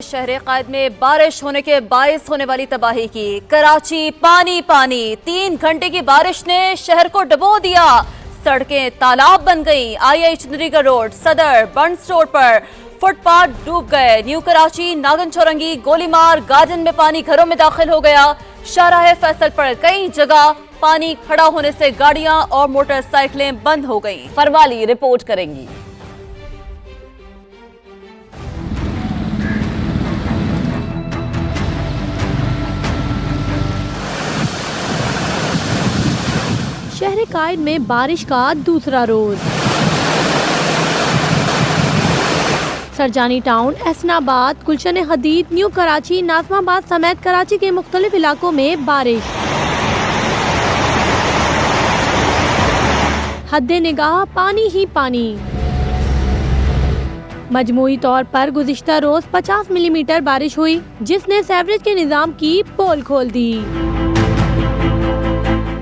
शहर कायद में बारिश होने के बायस होने वाली तबाही की कराची पानी पानी 3 घंटे की बारिश ने शहर को डुबो दिया। सड़कें तालाब बन गईं। आई चंद्रीगढ़ रोड, सदर, बंड स्टोर पर फुटपाथ डूब गए। न्यू कराची, नागन चौरंगी, गोलीमार गार्डन में पानी घरों में दाखिल हो गया। शाहराह फैसल पर कई जगह पानी खड़ा होने से गाड़ियां और मोटरसाइकिलें बंद हो गईं। फरवाली रिपोर्ट करेंगी। शहर कायद में बारिश का दूसरा रोज। सरजानी टाउन, एहसनाबाद, गुलशन हदीद, न्यू कराची, नाज़िमाबाद समेत कराची के मुख्तलिफ इलाकों में बारिश। हद्दे निगाह पानी ही पानी। मजमूई तौर पर गुज़िश्ता रोज 50 मिलीमीटर बारिश हुई, जिसने सेवरेज के निज़ाम की पोल खोल दी।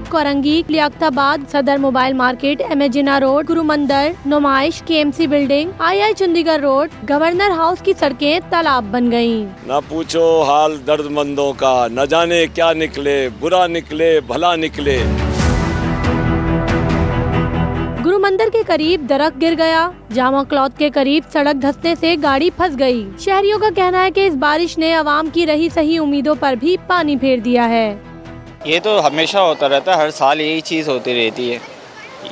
कोरंगी, लियाकताबाद, सदर मोबाइल मार्केट, एमेजिना रोड, गुरु मंदिर, नुमाइश, केएमसी बिल्डिंग, आई चंडीगढ़ रोड, गवर्नर हाउस की सड़कें तालाब बन गईं। ना पूछो हाल दर्दमंदों का, न जाने क्या निकले, बुरा निकले भला निकले। गुरु मंदिर के करीब दरख्त गिर गया। जामा क्लॉथ के करीब सड़क धंसने से गाड़ी फंस गई। शहरियों का कहना है कि इस बारिश ने आवाम की रही सही उम्मीदों पर भी पानी फेर दिया है। ये तो हमेशा होता रहता है, हर साल यही चीज़ होती रहती है।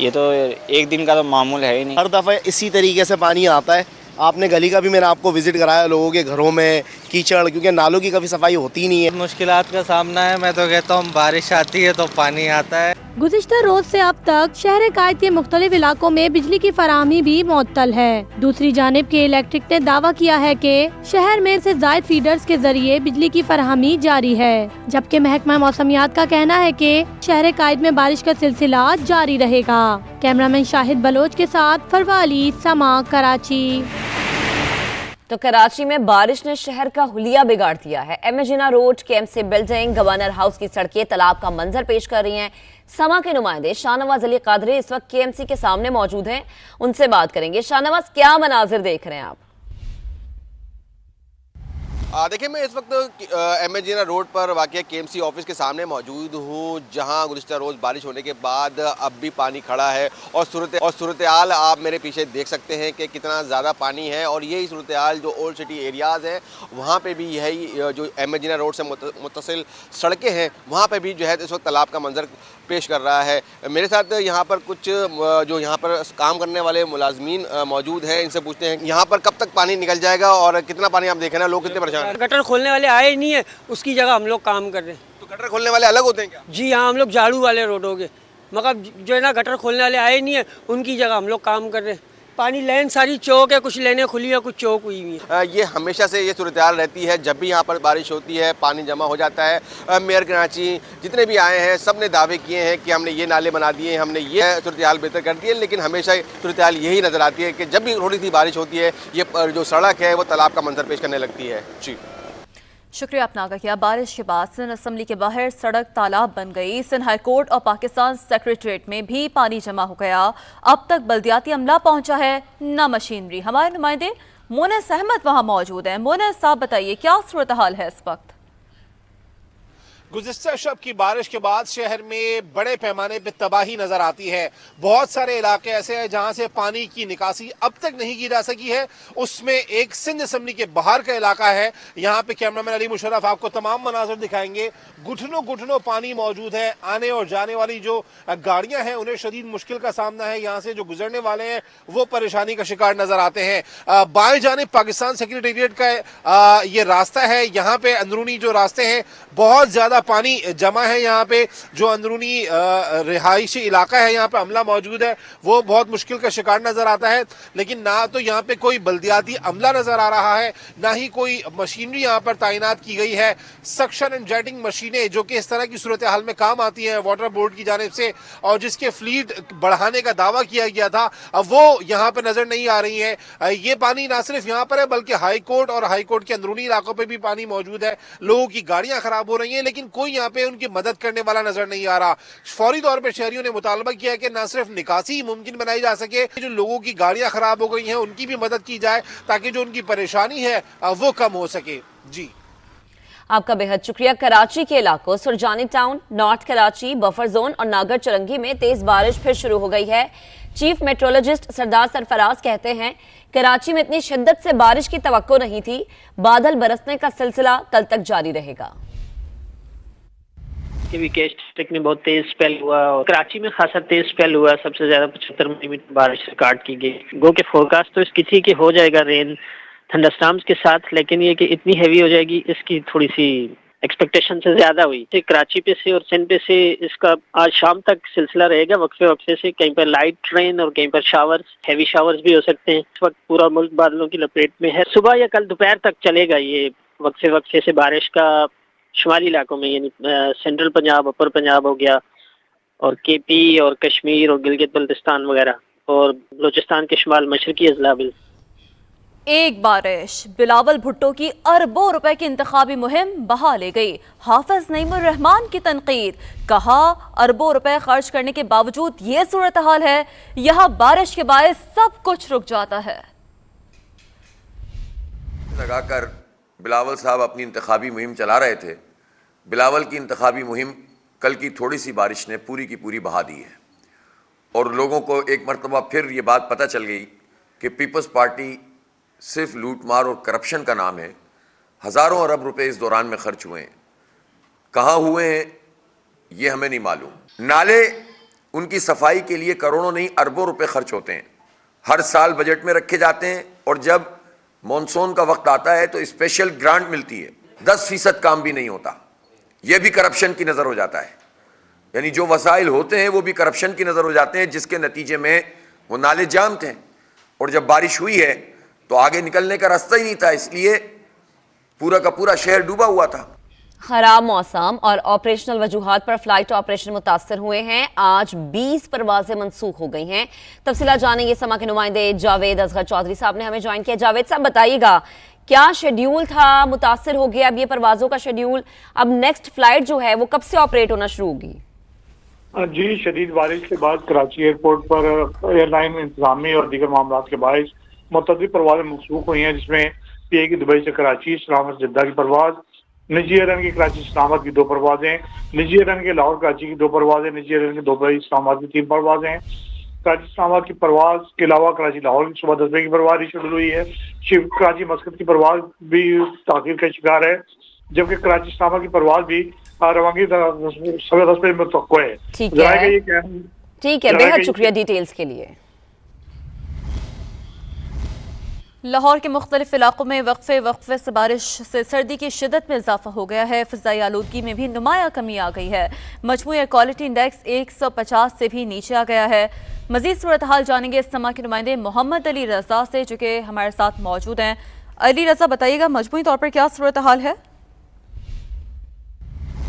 ये तो एक दिन का तो मामूल है ही नहीं। हर दफ़ा इसी तरीके से पानी आता है। आपने गली का भी मैंने आपको विजिट कराया, लोगों के घरों में कीचड़, क्योंकि नालों की कभी सफाई होती नहीं है। मुश्किलात का सामना है। मैं तो कहता हूँ बारिश आती है तो पानी आता है। गुज़िश्ता रोज से अब तक शहर कायद के मुख्तलिफ इलाकों में बिजली की फराहमी भी मुअत्तल है। दूसरी जानिब के इलेक्ट्रिक ने दावा किया है कि शहर में से जायद फीडर्स के जरिए बिजली की फराहमी जारी है, जबकि महकमा मौसमियात का कहना है कि शहर कायद में बारिश का सिलसिला जारी रहेगा। कैमरामैन शाहिद बलोच के साथ फरवाली, समा, कराची। तो कराची में बारिश ने शहर का हुलिया बिगाड़ दिया है। एमेजिना road, KMC building, governor house की सड़कें तालाब का मंजर पेश कर रही हैं। समा के नुमाइंदे शाहनवाज अली कादरी इस वक्त केएमसी के सामने मौजूद हैं, उनसे बात करेंगे। शाहनवाज, क्या मनाजिर देख रहे हैं आप? देखिए, मैं इस वक्त एमेजिना रोड पर वाक़ केएमसी ऑफिस के सामने मौजूद हूँ, जहाँ गुज़िश्ता रोज़ बारिश होने के बाद अब भी पानी खड़ा है और सूरत हाल आप मेरे पीछे देख सकते हैं कि कितना ज़्यादा पानी है। और यही सूरत हाल जो ओल्ड सिटी एरियाज़ हैं वहाँ पे भी यही जो एमेजिना रोड से मुत्तसिल सड़कें हैं वहाँ पे भी जो है इस वक्त तालाब का मंजर पेश कर रहा है। मेरे साथ यहाँ पर कुछ जो यहाँ पर काम करने वाले मुलाजमीन मौजूद हैं, इनसे पूछते हैं यहाँ पर कब तक पानी निकल जाएगा और कितना पानी आप देख रहे हैं, लोग कितने परेशान हैं? गटर खोलने वाले आए ही नहीं है, उसकी जगह हम लोग काम कर रहे हैं। तो गटर खोलने वाले अलग होते हैं क्या? जी हाँ, हम लोग झाड़ू वाले रोडों के, मगर जो है ना गटर खोलने वाले आए नहीं है, उनकी जगह हम लोग काम कर रहे हैं। पानी लाइन सारी चौक है, कुछ लेने खुली है, कुछ चौक हुई हुई है। ये हमेशा से ये सूरत हाल रहती है, जब भी यहाँ पर बारिश होती है पानी जमा हो जाता है। मेयर कराची जितने भी आए हैं सब ने दावे किए हैं कि हमने ये नाले बना दिए, हमने ये सूरत हाल बेहतर कर दी है, लेकिन हमेशा सूरत हाल यही नज़र आती है कि जब भी थोड़ी सी बारिश होती है ये जो सड़क है वो तालाब का मंजर पेश करने लगती है। जी शुक्रिया आपने आगाह किया। बारिश के बाद सिंध असम्बली के बाहर सड़क तालाब बन गई। सिंध हाई कोर्ट और पाकिस्तान सेक्रेटरीट में भी पानी जमा हो गया। अब तक बल्दियाती अमला पहुंचा है, न मशीनरी। हमारे नुमाइंदे मोनस अहमद वहां मौजूद हैं। मोनस, आप बताइए क्या सूरत हाल है इस वक्त? गुज़िश्ता शब की बारिश के बाद शहर में बड़े पैमाने पर तबाही नजर आती है। बहुत सारे इलाके ऐसे हैं जहां से पानी की निकासी अब तक नहीं की जा सकी है। उसमें एक सिंध असम्बली के बाहर का इलाका है। यहाँ पे कैमरामैन अली मुशर्रफ आपको तमाम मनाज़िर दिखाएंगे। घुटनों घुटनों पानी मौजूद है। आने और जाने वाली जो गाड़ियां हैं उन्हें शदीद मुश्किल का सामना है। यहाँ से जो गुजरने वाले हैं वो परेशानी का शिकार नजर आते हैं। बाएं जानिब पाकिस्तान सेक्रेटेरिएट का ये रास्ता है। यहाँ पे अंदरूनी जो रास्ते हैं बहुत ज्यादा पानी जमा है। यहाँ पे जो अंदरूनी रिहायशी इलाका है यहाँ पे अमला मौजूद है, वो बहुत मुश्किल का शिकार नजर आता है। लेकिन ना तो यहाँ पे कोई बल्दियाती अमला नजर आ रहा है, ना ही कोई मशीनरी यहाँ पर तैनात की गई है। सक्शन एंड जेटिंग मशीनें जो कि इस तरह की सूरत हाल में काम आती हैं वाटर बोर्ड की जानिब से और जिसके फ्लीट बढ़ाने का दावा किया गया था, अब वो यहाँ पे नजर नहीं आ रही है। ये पानी ना सिर्फ यहाँ पर है बल्कि हाई कोर्ट और हाई कोर्ट के अंदरूनी इलाकों पर भी पानी मौजूद है। लोगों की गाड़ियां खराब हो रही हैं। लेकिन लेकिन कोई यहाँ पे उनकी मदद करने वाला नजर नहीं आ रहा। फौरी तौर पर शहरियों ने मुतालबा किया है कि न सिर्फ निकासी मुमकिन बनाई जा सके, जो लोगों की गाड़ियां खराब हो गई हैं उनकी भी मदद की जाए ताकि जो उनकी परेशानी है वो कम हो सके। जी, आपका बेहद शुक्रिया। कराची के इलाकों Surjani town, north Karachi, buffer zone और नागर चरंगी में तेज बारिश फिर शुरू हो गई है। चीफ मेट्रोलॉजिस्ट सरदार सरफराज कहते हैं कराची में इतनी शिद्दत से बारिश की तवक्को नहीं थी। बादल बरसने का सिलसिला कल तक जारी रहेगा। केस डिस्ट्रिक्ट में बहुत तेज स्पेल हुआ और कराची में खासा तेज स्पेल हुआ। सबसे ज्यादा 75 मिलीमीटर बारिश रिकॉर्ड की गई। गो के फोरकास्ट तो इसकी थी कि हो जाएगा रेन थंडरस्टॉर्म्स के साथ, लेकिन ये कि इतनी हैवी हो जाएगी इसकी थोड़ी सी एक्सपेक्टेशन से ज्यादा हुई। कराची पे से और सिंध पे से इसका आज शाम तक सिलसिला रहेगा। वक्फे वक्फे से कहीं पर लाइट रेन और कहीं पर शावर्स, हैवी शावर्स भी हो सकते हैं। इस वक्त पूरा मुल्क बादलों की लपेट में है। सुबह या कल दोपहर तक चलेगा ये वक्फे वक्फे से बारिश का शुमाली इलाकों में, यानी सेंट्रल पंजाब, अपर पंजाब हो गया और केपी और कश्मीर और गिलगित बल्तिस्तान वगैरह और बलूचिस्तान के शुमाल मशरकी अजला भी। एक बारिश बिलावल भुट्टो की अरबों रुपए की इंतखाबी मुहिम बहा ले गई। हाफिज नईमुर रहमान की तनकीद, कहा अरबों रुपए खर्च करने के बावजूद ये सूरत हाल है, यहाँ बारिश के बायस सब कुछ रुक जाता है। लगाकर बिलावल साहब अपनी इंतखाबी मुहिम चला रहे थे। बिलावल की इंतखाबी मुहिम कल की थोड़ी सी बारिश ने पूरी की पूरी बहा दी है और लोगों को एक मरतबा फिर ये बात पता चल गई कि पीपल्स पार्टी सिर्फ लूटमार और करप्शन का नाम है। हज़ारों अरब रुपए इस दौरान में खर्च हुए हैं। कहाँ हुए हैं ये हमें नहीं मालूम। नाले उनकी सफाई के लिए करोड़ों नहीं अरबों रुपए खर्च होते हैं, हर साल बजट में रखे जाते हैं और जब मॉनसून का वक्त आता है तो स्पेशल ग्रांट मिलती है। 10% काम भी नहीं होता, यह भी करप्शन की नज़र हो जाता है। यानी जो वसाइल होते हैं वो भी करप्शन की नज़र हो जाते हैं, जिसके नतीजे में वो नाले जाम थे और जब बारिश हुई है तो आगे निकलने का रास्ता ही नहीं था, इसलिए पूरा का पूरा शहर डूबा हुआ था। खराब मौसम और ऑपरेशनल वजूहात पर फ्लाइट ऑपरेशन मुतासर हुए हैं। आज 20 परवाजें मनसूख हो गई हैं। तफसीला जानेंगे समा के नुमाइंदे जावेद असगर चौधरी साहब ने हमें ज्वाइन किया। जावेद साहब बताइएगा क्या शेड्यूल था, मुतासर हो गया अब ये परवाजों का शेड्यूल, अब नेक्स्ट फ्लाइट जो है वो कब से ऑपरेट होना शुरू होगी? जी, शदीद बारिश के बाद कराची एयरपोर्ट पर एयरलाइन इंतजामी और दीगर मामला के बायस मुतअद्दिद परवाजें मनसूख हुई हैं, जिसमें पीए की दुबई से कराची, इस्लामाबाद जद्दा की परवाज, निजी एयरलाइन की कराची इस्लामाबाद की 2 परवाजें, निजी एयरलाइन के लाहौर कराची की 2 परवाजें, निजी एयरलाइन की दुबई इस्लामाबाद की 3 परवाजें। कराची इस्लामाबाद की परवाज के अलावा कराची लाहौर की सुबह 10 बजे की परवाज शेड्यूल हुई है। कराची मस्कत की परवाज भी ताखीर का शिकार है, जबकि कराची इस्लामाबाद की परवाज भी रवानगी 10:15 बजे में तवक्को है। ठीक है, बेहद शुक्रिया डिटेल्स के लिए। लाहौर के मुख्तलिफ इलाकों में वक्फे से बारिश से सर्दी की शिदत में इजाफा हो गया है। फ़िज़ाई आलूदगी में भी नुमाया कमी आ गई है। मजमूई एयर क्वालिटी इंडेक्स 150 से भी नीचे आ गया है। मजीद सूरत हाल जानेंगे इस समा के नुमाइंदे मोहम्मद अली रजा से, जो कि हमारे साथ मौजूद हैं। अली रजा, बताइएगा मजमूई तौर पर क्या सूरत हाल है?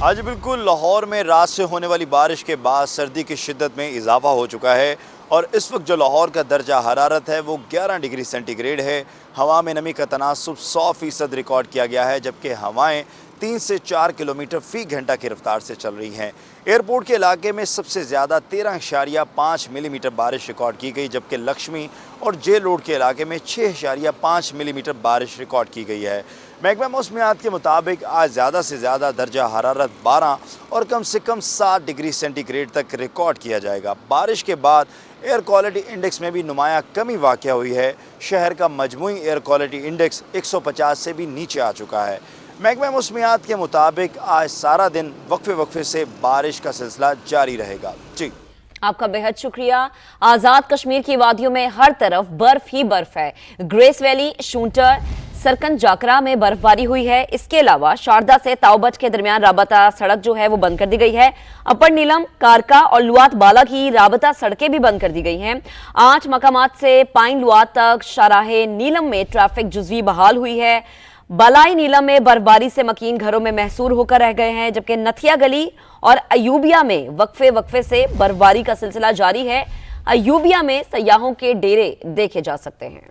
आज बिल्कुल लाहौर में रात से होने वाली बारिश के बाद सर्दी की शिद्दत में इजाफा हो चुका है और इस वक्त जो लाहौर का दर्जा हरारत है वो 11 डिग्री सेंटीग्रेड है। हवा में नमी का तनासुब 100% रिकॉर्ड किया गया है, जबकि हवाएं 3 से 4 किलोमीटर फ़ी घंटा की रफ्तार से चल रही हैं। एयरपोर्ट के इलाके में सबसे ज़्यादा 13.5 मिलीमीटर बारिश रिकॉर्ड की गई, जबकि लक्ष्मी और जेल रोड के इलाके में 6.5 मिलीमीटर बारिश रिकॉर्ड की गई है। महकमा मौसमियात के मुताबिक आज ज़्यादा से ज़्यादा दर्जा हरारत 12 और कम से कम 7 डिग्री सेंटीग्रेड तक रिकॉर्ड किया जाएगा। बारिश के बाद एयर क्वालिटी इंडेक्स में भी नुमाया कमी वाक़या हुई है। शहर का मजमूई एयर क्वालिटी इंडेक्स 150 से भी नीचे आ चुका है। महकमा मौसमियात के मुताबिक आज सारा दिन वक्फे से बारिश का सिलसिला जारी रहेगा। जी, आपका बेहद शुक्रिया। आज़ाद कश्मीर की वादियों में हर तरफ बर्फ ही बर्फ है। ग्रेस वैली, शूटर, सरकन जाकरा में बर्फबारी हुई है। इसके अलावा शारदा से ताओबट के दरमियान राबता सड़क जो है वो बंद कर दी गई है। अपर नीलम, कारका और लुआत बाला की राबता सड़कें भी बंद कर दी गई हैं। 8 मकामात से पाइन लुआत तक शाराहे नीलम में ट्रैफिक जुज़वी बहाल हुई है। बालाई नीलम में बर्फबारी से मकीन घरों में महसूर होकर रह गए हैं, जबकि नथिया गली और अयूबिया में वक्फे से बर्फबारी का सिलसिला जारी है। अयूबिया में सयाहों के डेरे देखे जा सकते हैं।